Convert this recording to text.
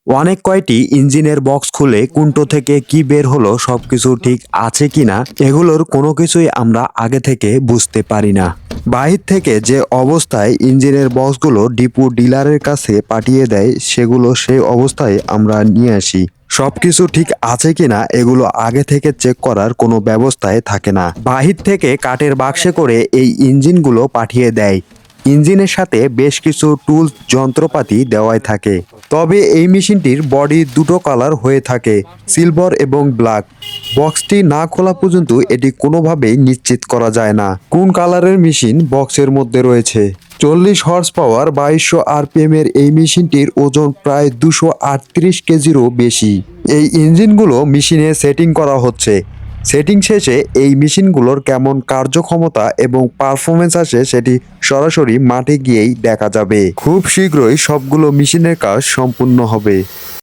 অনেক কয়টি ইঞ্জিনের বক্স খুলে কুন্টো থেকে কি বের হলো সবকিছু ঠিক আছে কিনা এগুলোর কোনো কিছুই আমরা আগে থেকে বুঝতে পারি না। বাহির থেকে যে অবস্থায় ইঞ্জিনের বক্সগুলো ডিপো ডিলারের কাছে পাঠিয়ে দেয় সেগুলো সেই অবস্থায় আমরা নিয়ে আসি। সবকিছু ঠিক আছে কিনা এগুলো আগে থেকে চেক করার কোনো ব্যবস্থায় থাকে না। বাহির থেকে কাঠের বাক্সে করে এই ইঞ্জিনগুলো পাঠিয়ে দেয়। ইঞ্জিনের সাথে বেশ কিছু টুলস যন্ত্রপাতি দেওয়াই থাকে। তবে এই মেশিনটির বডি দুটো কালার হয়ে থাকে, সিলভার এবং ব্ল্যাক। বক্সটি না খোলা পর্যন্ত এটি কোনোভাবেই নিশ্চিত করা যায় না কোন কালারের মেশিন বক্সের মধ্যে রয়েছে। 40 হর্স পাওয়ার 2200 আরপিএম এর এই মেশিনটির ওজন প্রায় 238 কেজিরও বেশি। এই ইঞ্জিনগুলো মেশিনে সেটিং করা হচ্ছে। সেটিং শেষে এই মেশিনগুলোর কেমন কার্যক্ষমতা এবং পারফরমেন্স আসে সেটি সরাসরি মাঠে গিয়েই দেখা যাবে। খুব শীঘ্রই সবগুলো মেশিনের কাজ সম্পূর্ণ হবে।